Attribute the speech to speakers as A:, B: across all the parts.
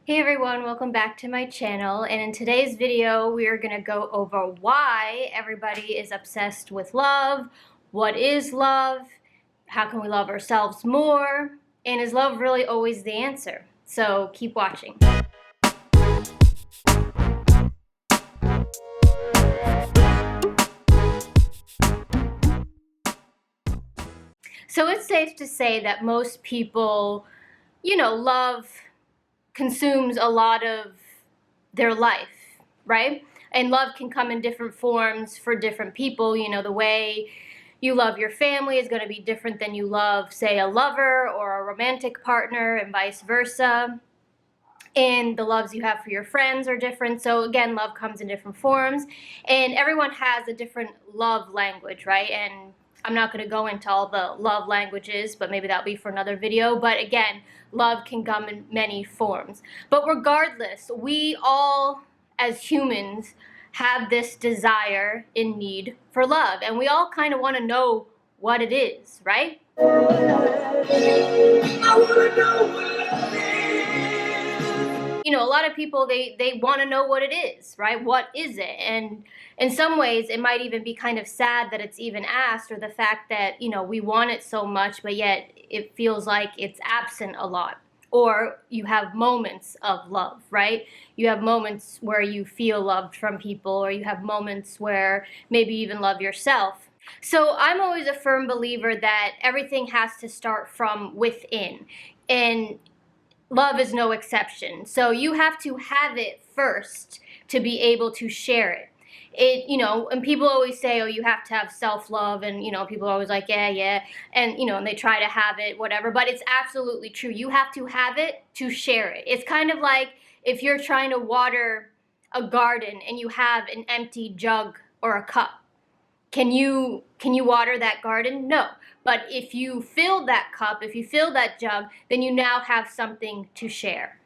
A: Hey everyone, welcome back to my channel, and in today's video we are going to go over why everybody is obsessed with love, what is love, how can we love ourselves more, and is love really always the answer? So keep watching. So it's safe to say that most people, love consumes a lot of their life, right? And love can come in different forms for different people. The way you love your family is going to be different than you love, say, a lover or a romantic partner, and vice versa. And the loves you have for your friends are different. So again, love comes in different forms, and everyone has a different love language, right? And I'm not going to go into all the love languages, but maybe that'll be for another video. But again, love can come in many forms. But regardless, we all, as humans, have this desire and need for love. And we all kind of want to know what it is, right? I want to know what it is. A lot of people, they want to know what it is, right? What is it? And in some ways it might even be kind of sad that it's even asked, or the fact that we want it so much but yet it feels like it's absent a lot. Or you have moments of love, right? You have moments where you feel loved from people, or you have moments where maybe you even love yourself. So I'm always a firm believer that everything has to start from within, and love is no exception. So you have to have it first to be able to share it. And people always say, oh, you have to have self-love, and, people are always like, yeah, and, and they try to have it, whatever, but it's absolutely true. You have to have it to share it. It's kind of like if you're trying to water a garden and you have an empty jug or a cup. Can you water that garden? No. But if you fill that cup, if you fill that jug, then you now have something to share.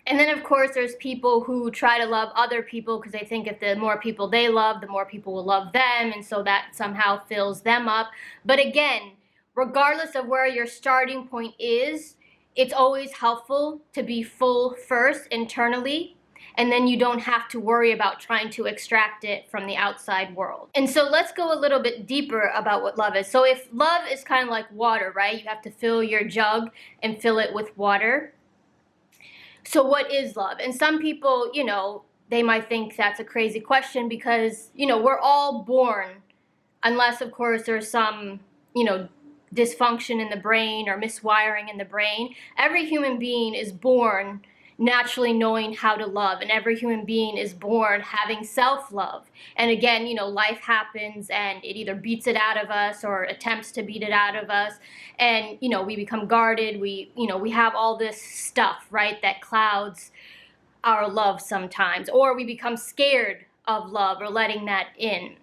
A: And then, of course, there's people who try to love other people because they think if the more people they love, the more people will love them, and so that somehow fills them up. But again, regardless of where your starting point is, it's always helpful to be full first internally, and then you don't have to worry about trying to extract it from the outside world. And so let's go a little bit deeper about what love is. So if love is kind of like water, right? You have to fill your jug and fill it with water. So what is love? And some people, they might think that's a crazy question because, we're all born, unless, of course, there's some, dysfunction in the brain or miswiring in the brain. Every human being is born naturally knowing how to love, and every human being is born having self-love. And again, life happens and it either beats it out of us or attempts to beat it out of us, and we become guarded, we have all this stuff, right, that clouds our love sometimes, or we become scared of love or letting that in.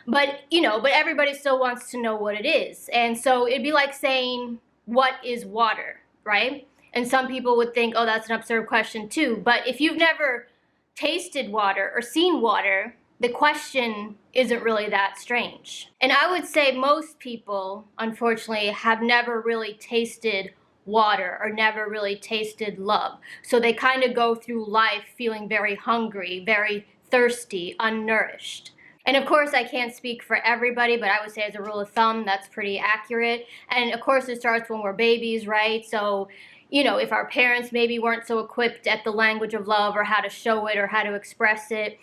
A: But everybody still wants to know what it is. And so it'd be like saying, what is water, right? And some people would think, oh, that's an absurd question too. But if you've never tasted water or seen water, the question isn't really that strange. And I would say most people, unfortunately, have never really tasted water or never really tasted love. So they kind of go through life feeling very hungry, very thirsty, unnourished. And of course, I can't speak for everybody, but I would say as a rule of thumb, that's pretty accurate. And of course, it starts when we're babies, right? So, if our parents maybe weren't so equipped at the language of love or how to show it or how to express it,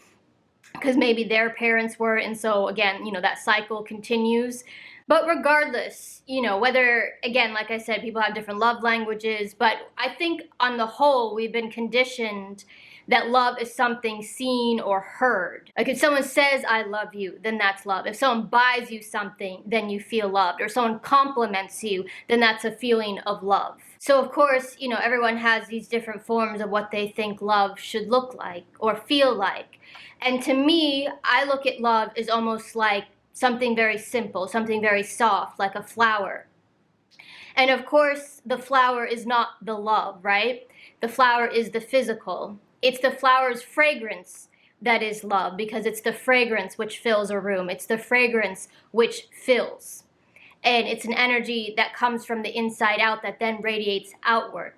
A: because maybe their parents were, and so again, that cycle continues. But regardless, whether, again, like I said, people have different love languages, but I think on the whole, we've been conditioned that love is something seen or heard. Like if someone says, I love you, then that's love. If someone buys you something, then you feel loved. Or someone compliments you, then that's a feeling of love. So of course, everyone has these different forms of what they think love should look like or feel like. And to me, I look at love as almost like something very simple, something very soft, like a flower. And of course, the flower is not the love, right? The flower is the physical. It's the flower's fragrance that is love, because it's the fragrance which fills a room. It's the fragrance which fills. And it's an energy that comes from the inside out that then radiates outward.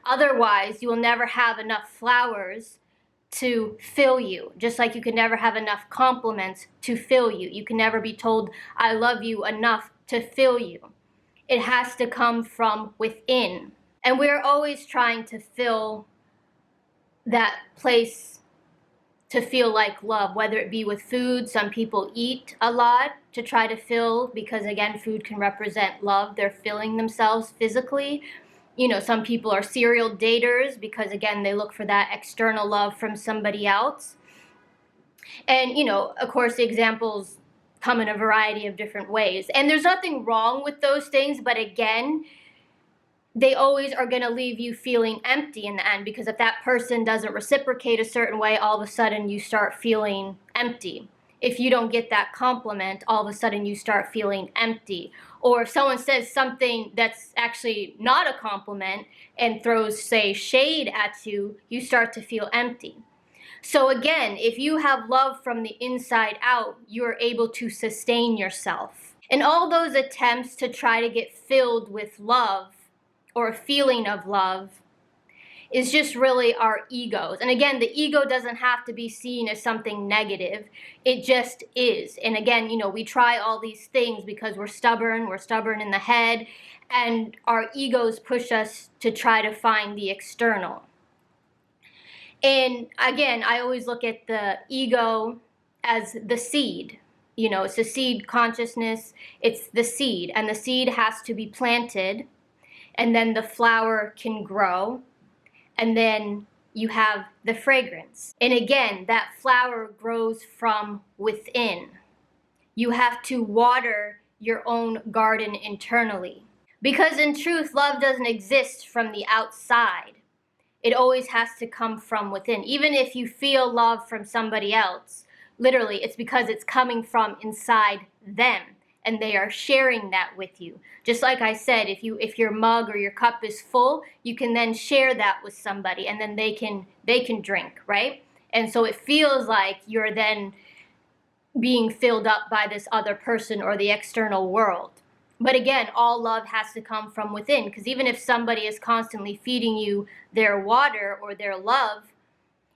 A: Otherwise, you will never have enough flowers to fill you, just like you can never have enough compliments to fill you. You can never be told, I love you enough to fill you. It has to come from within. And we're always trying to fill that place to feel like love, whether it be with food. Some people eat a lot to try to fill, because again, food can represent love. They're filling themselves physically. Some people are serial daters because again, they look for that external love from somebody else. And of course, the examples come in a variety of different ways. And there's nothing wrong with those things, but again, they always are going to leave you feeling empty in the end, because if that person doesn't reciprocate a certain way, all of a sudden you start feeling empty. If you don't get that compliment, all of a sudden you start feeling empty. Or if someone says something that's actually not a compliment and throws, say, shade at you, you start to feel empty. So again, if you have love from the inside out, you're able to sustain yourself. And all those attempts to try to get filled with love or a feeling of love is just really our egos. And again, the ego doesn't have to be seen as something negative. It just is. And again, we try all these things because we're stubborn in the head, and our egos push us to try to find the external. And again, I always look at the ego as the seed. It's the seed consciousness, it's the seed, and the seed has to be planted, and then the flower can grow, and then you have the fragrance. And again, that flower grows from within. You have to water your own garden internally. Because in truth, love doesn't exist from the outside. It always has to come from within. Even if you feel love from somebody else, literally, it's because it's coming from inside them, and they are sharing that with you. Just like I said, if your mug or your cup is full, you can then share that with somebody, and then they can drink, right? And so it feels like you're then being filled up by this other person or the external world. But again, all love has to come from within, because even if somebody is constantly feeding you their water or their love,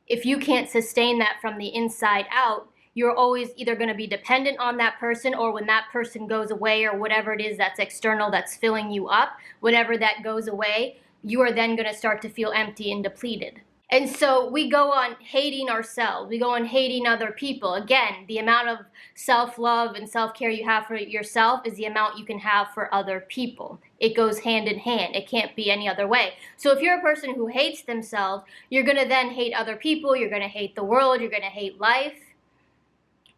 A: if you can't sustain that from the inside out, you're always either going to be dependent on that person, or when that person goes away, or whatever it is that's external that's filling you up, whenever that goes away, you are then going to start to feel empty and depleted. And so we go on hating ourselves. We go on hating other people. Again, the amount of self-love and self-care you have for yourself is the amount you can have for other people. It goes hand in hand. It can't be any other way. So if you're a person who hates themselves, you're going to then hate other people. You're going to hate the world. You're going to hate life.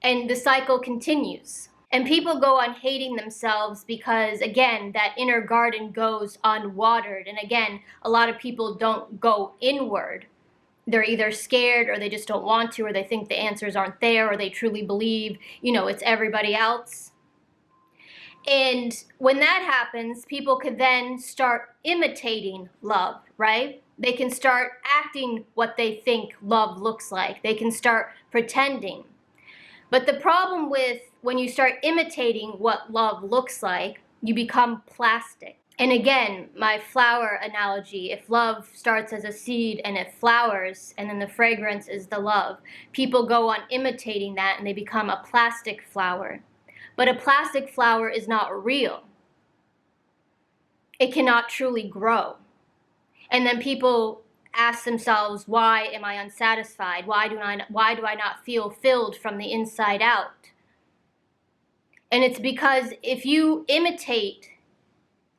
A: And the cycle continues. And people go on hating themselves because, again, that inner garden goes unwatered. And again, a lot of people don't go inward. They're either scared, or they just don't want to, or they think the answers aren't there, or they truly believe, it's everybody else. And when that happens, people could then start imitating love, right? They can start acting what they think love looks like. They can start pretending. But the problem with when you start imitating what love looks like, you become plastic. And again, my flower analogy, if love starts as a seed and it flowers, and then the fragrance is the love, people go on imitating that and they become a plastic flower. But a plastic flower is not real. It cannot truly grow. And then people ask themselves, why am I unsatisfied? Why do I not feel filled from the inside out? And it's because if you imitate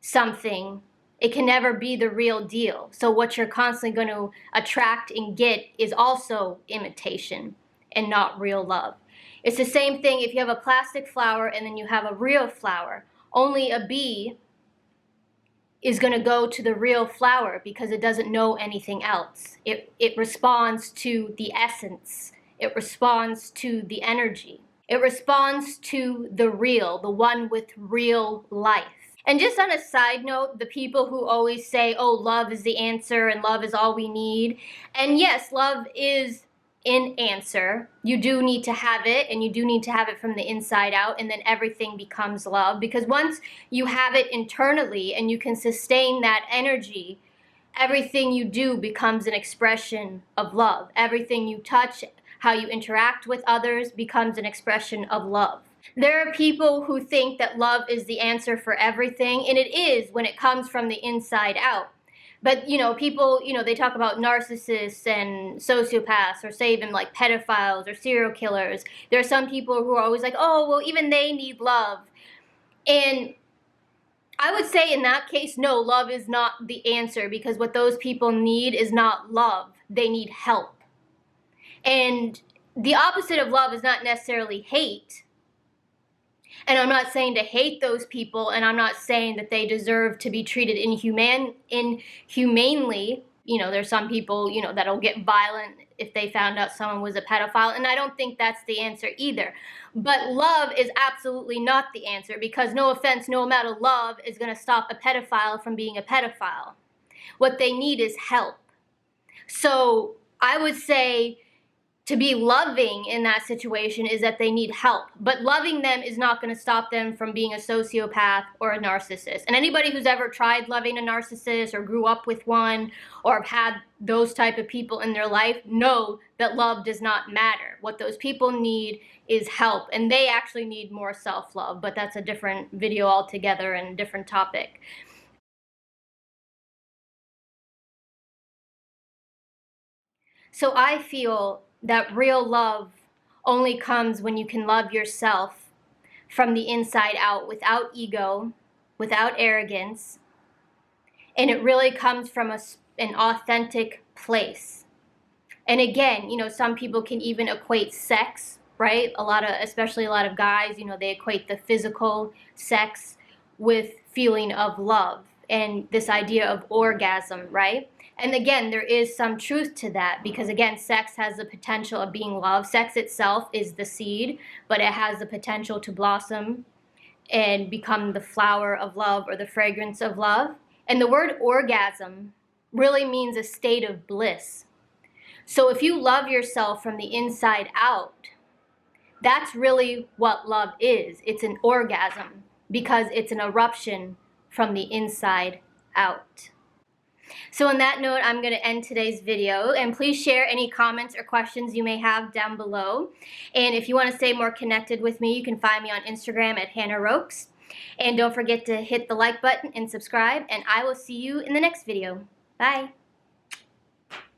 A: something, it can never be the real deal. So what you're constantly going to attract and get is also imitation and not real love. It's the same thing if you have a plastic flower and then you have a real flower. Only a bee is going to go to the real flower because it doesn't know anything else. It responds to the essence. It responds to the energy. It responds to the real, the one with real life. And just on a side note, the people who always say, oh, love is the answer and love is all we need. And yes, love is an answer. You do need to have it, and you do need to have it from the inside out, and then everything becomes love. Because once you have it internally and you can sustain that energy, everything you do becomes an expression of love. Everything you touch, how you interact with others becomes an expression of love. There are people who think that love is the answer for everything, and it is when it comes from the inside out. But, people, they talk about narcissists and sociopaths, or say even like pedophiles or serial killers. There are some people who are always like, oh, well, even they need love. And I would say in that case, no, love is not the answer, because what those people need is not love. They need help. And the opposite of love is not necessarily hate. And I'm not saying to hate those people, and I'm not saying that they deserve to be treated inhumanely. There's some people, that'll get violent if they found out someone was a pedophile, and I don't think that's the answer either. But love is absolutely not the answer, because no offense, no amount of love is going to stop a pedophile from being a pedophile. What they need is help. So I would say to be loving in that situation is that they need help. But loving them is not going to stop them from being a sociopath or a narcissist. And anybody who's ever tried loving a narcissist or grew up with one or have had those type of people in their life know that love does not matter. What those people need is help. And they actually need more self-love. But that's a different video altogether and a different topic. So I feel that real love only comes when you can love yourself from the inside out, without ego, without arrogance, and it really comes from an authentic place. And again, some people can even equate sex, right? Especially a lot of guys, they equate the physical sex with feeling of love and this idea of orgasm, right? And again, there is some truth to that, because again, sex has the potential of being love. Sex itself is the seed, but it has the potential to blossom and become the flower of love or the fragrance of love. And the word orgasm really means a state of bliss. So if you love yourself from the inside out, that's really what love is. It's an orgasm, because it's an eruption from the inside out. So on that note, I'm going to end today's video, and please share any comments or questions you may have down below. And if you want to stay more connected with me, you can find me on Instagram at Hannah Rokes. And don't forget to hit the like button and subscribe, and I will see you in the next video. Bye.